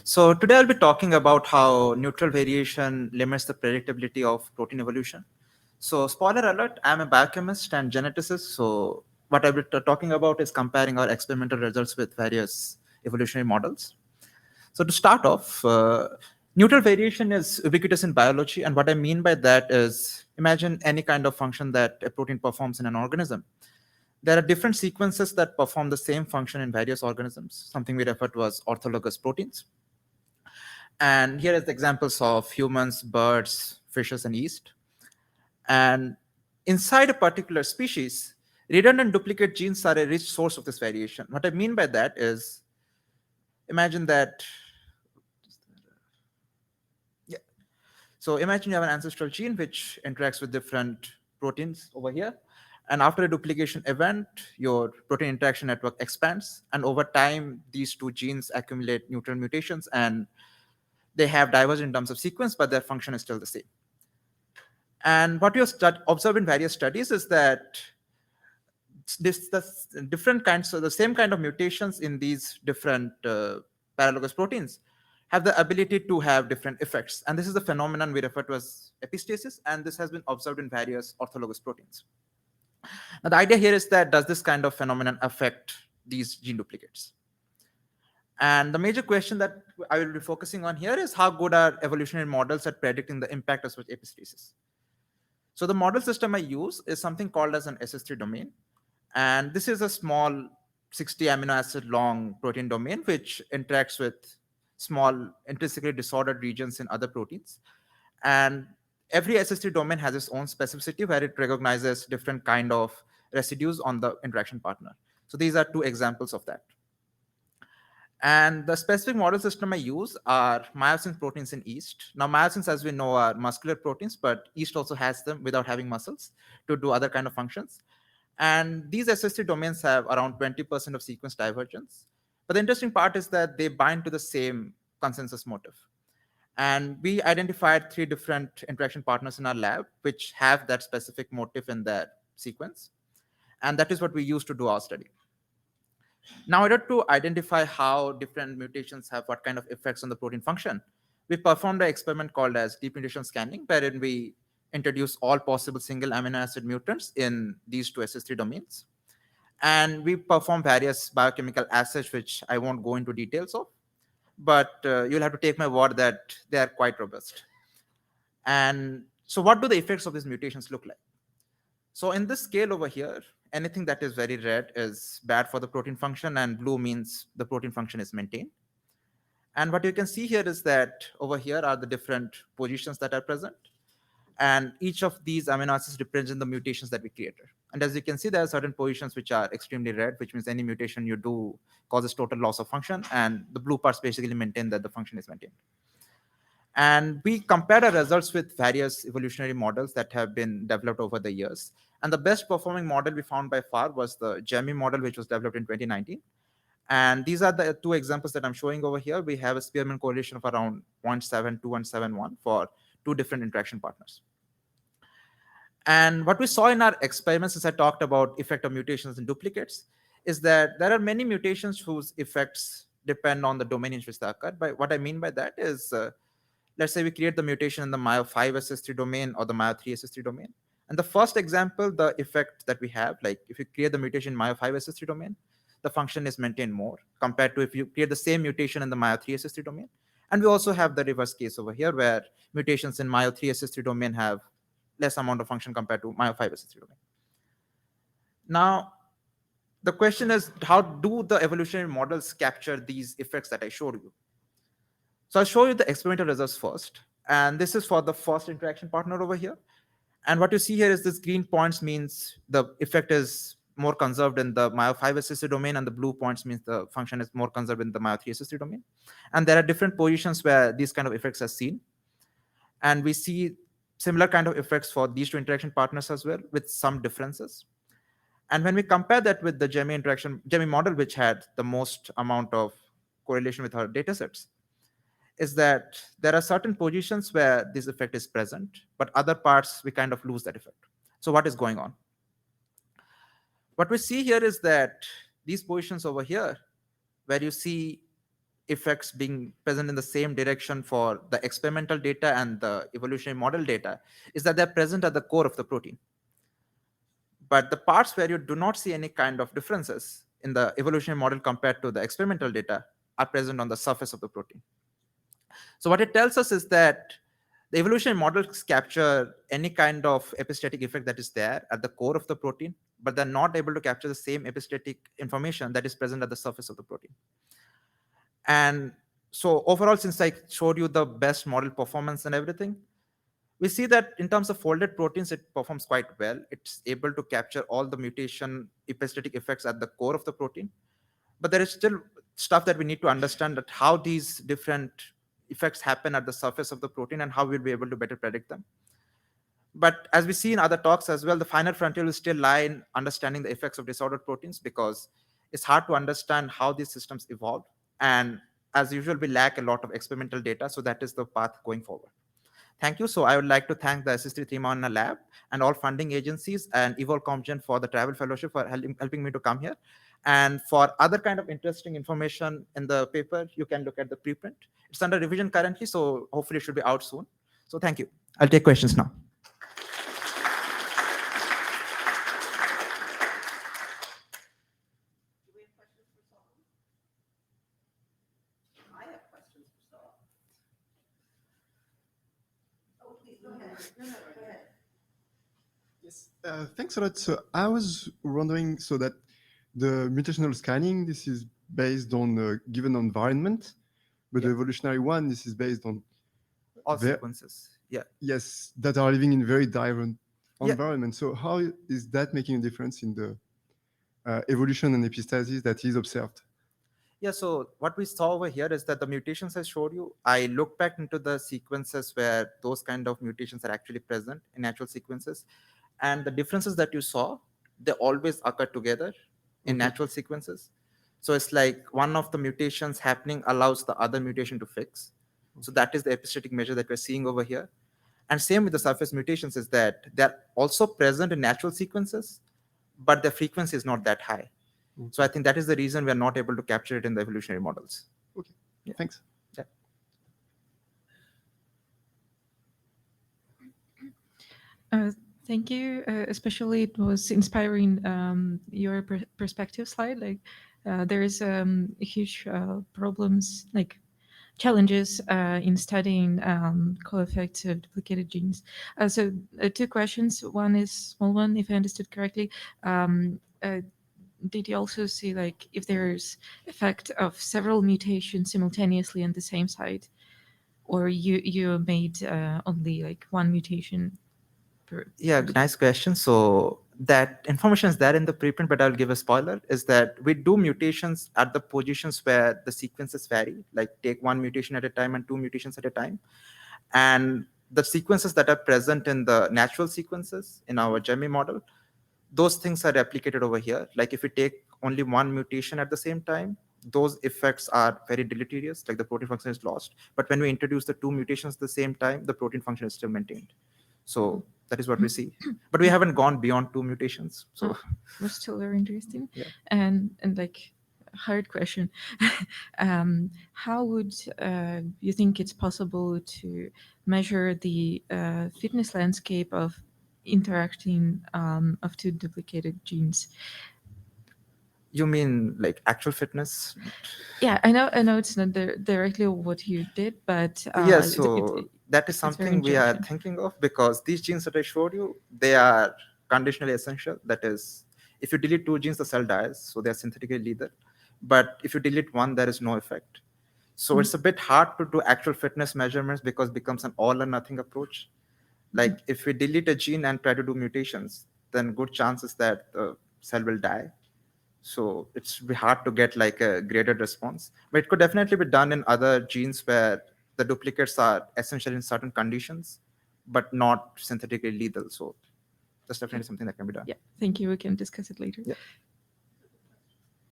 So today I'll be talking about how neutral variation limits the predictability of protein evolution. So spoiler alert, I'm a biochemist and geneticist. So what I'll be talking about is comparing our experimental results with various evolutionary models. So to start off, neutral variation is ubiquitous in biology. And what I mean by that is imagine any kind of function that a protein performs in an organism. There are different sequences that perform the same function in various organisms, something we refer to as orthologous proteins. And here is the examples of humans, birds, fishes, and yeast. And inside a particular species, redundant duplicate genes are a rich source of this variation. What I mean by that is, imagine that, yeah. So imagine you have an ancestral gene which interacts with different proteins over here. And after a duplication event, your protein interaction network expands. And over time, these two genes accumulate neutral mutations and they have diverged in terms of sequence, but their function is still the same. And what we have observed in various studies is that the different kinds, so the same kind of mutations in these different paralogous proteins have the ability to have different effects. And this is the phenomenon we refer to as epistasis, and this has been observed in various orthologous proteins. Now, the idea here is that does this kind of phenomenon affect these gene duplicates? And the major question that I will be focusing on here is how good are evolutionary models at predicting the impact of such epistasis? So the model system I use is something called as an SS3 domain. And this is a small 60 amino acid long protein domain, which interacts with small intrinsically disordered regions in other proteins. And every SS3 domain has its own specificity where it recognizes different kind of residues on the interaction partner. So these are two examples of that. And the specific model system I use are myosin proteins in yeast. Now, myosins, as we know, are muscular proteins, but yeast also has them without having muscles to do other kind of functions. And these SS3 domains have around 20% of sequence divergence. But the interesting part is that they bind to the same consensus motif. And we identified 3 different interaction partners in our lab, which have that specific motif in their sequence. And that is what we use to do our study. Now, in order to identify how different mutations have what kind of effects on the protein function, we performed an experiment called as deep mutation scanning, wherein we introduce all possible single amino acid mutants in these two SS3 domains. And we perform various biochemical assays, which I won't go into details of, but you'll have to take my word that they are quite robust. And so what do the effects of these mutations look like? So in this scale over here, anything that is very red is bad for the protein function, and blue means the protein function is maintained. And what you can see here is that over here are the different positions that are present. And each of these amino acids represent the mutations that we created. And as you can see, there are certain positions which are extremely red, which means any mutation you do causes total loss of function. And the blue parts basically maintain that the function is maintained. And we compared our results with various evolutionary models that have been developed over the years. And the best performing model we found by far was the GEMI model, which was developed in 2019. And these are the 2 examples that I'm showing over here. We have a Spearman correlation of around 0.72 and 0.71 for 2 different interaction partners. And what we saw in our experiments, as I talked about effect of mutations and duplicates, is that there are many mutations whose effects depend on the domain in which they occur. But what I mean by that is, let's say we create the mutation in the myo5 SS3 domain or the myo3 SS3 domain. And the first example, the effect that we have, like if you create the mutation in myo5 SS3 domain, the function is maintained more compared to if you create the same mutation in the myo3 SS3 domain. And we also have the reverse case over here where mutations in myo3 SS3 domain have less amount of function compared to myo5 SS3 domain. Now, the question is, how do the evolutionary models capture these effects that I showed you? So I'll show you the experimental results first. And this is for the first interaction partner over here. And what you see here is this green points means the effect is more conserved in the myo5 SS3 domain, and the blue points means the function is more conserved in the myo3 SS3 domain. And there are different positions where these kind of effects are seen. And we see similar kind of effects for these 2 interaction partners as well, with some differences. And when we compare that with the GEMI model, which had the most amount of correlation with our data sets, is that there are certain positions where this effect is present, but other parts we kind of lose that effect. So what is going on? What we see here is that these positions over here, where you see effects being present in the same direction for the experimental data and the evolutionary model data is that they're present at the core of the protein. But the parts where you do not see any kind of differences in the evolutionary model compared to the experimental data are present on the surface of the protein. So what it tells us is that the evolutionary models capture any kind of epistatic effect that is there at the core of the protein, but they're not able to capture the same epistatic information that is present at the surface of the protein. And so overall, since I showed you the best model performance and everything, we see that in terms of folded proteins, it performs quite well. It's able to capture all the mutation epistatic effects at the core of the protein. But there is still stuff that we need to understand, that how these different effects happen at the surface of the protein and how we'll be able to better predict them. But as we see in other talks as well, the final frontier will still lie in understanding the effects of disordered proteins, because it's hard to understand how these systems evolve. And as usual, we lack a lot of experimental data. So that is the path going forward. Thank you. So I would like to thank the SST3 Lab and all funding agencies and EvolCompGen for the travel fellowship for helping me to come here. And for other kind of interesting information in the paper, you can look at the preprint. It's under revision currently, so hopefully it should be out soon. So thank you. I'll take questions now. Yes, thanks a lot. So I was wondering, so that the mutational scanning, this is based on a given environment, but the evolutionary one, this is based on all sequences. Yeah. Yes, that are living in very different environments. So how is that making a difference in the evolution and epistasis that is observed? Yeah, so what we saw over here is that the mutations I showed you, I looked back into the sequences where those kind of mutations are actually present in natural sequences. And the differences that you saw, they always occur together in natural sequences. So it's like one of the mutations happening allows the other mutation to fix. So that is the epistatic measure that we're seeing over here. And same with the surface mutations is that they're also present in natural sequences, but the frequency is not that high. So I think that is the reason we are not able to capture it in the evolutionary models. Okay, thanks. Yeah. Thank you. Especially it was inspiring, your perspective slide. Like there is huge problems, like challenges in studying co-effects of duplicated genes. So two questions. One is small one, if I understood correctly. Did you also see like if there's effect of several mutations simultaneously on the same site, or you made only like one mutation? Yeah, nice question. So that information is there in the preprint, but I'll give a spoiler, is that we do mutations at the positions where the sequences vary, like take one mutation at a time and two mutations at a time. And the sequences that are present in the natural sequences in our GEMI model, those things are replicated over here. Like if we take only one mutation at the same time, those effects are very deleterious, like the protein function is lost. But when we introduce the two mutations at the same time, the protein function is still maintained. So that is what we see. But we haven't gone beyond two mutations. So was still very interesting. Yeah. And like hard question. How would you think it's possible to measure the fitness landscape of interacting of two duplicated genes? You mean like actual fitness? Yeah, I know it's not directly what you did, but yeah, so that is something we are thinking of, because these genes that I showed you, they are conditionally essential. That is, if you delete two genes, the cell dies, so they're synthetically lethal. But if you delete one, there is no effect. So it's a bit hard to do actual fitness measurements, because it becomes an all or nothing approach. Like if we delete a gene and try to do mutations, then good chances that the cell will die. So it's be hard to get like a graded response. But it could definitely be done in other genes where the duplicates are essential in certain conditions, but not synthetically lethal. So that's definitely something that can be done. Yeah, thank you. We can discuss it later. Yeah.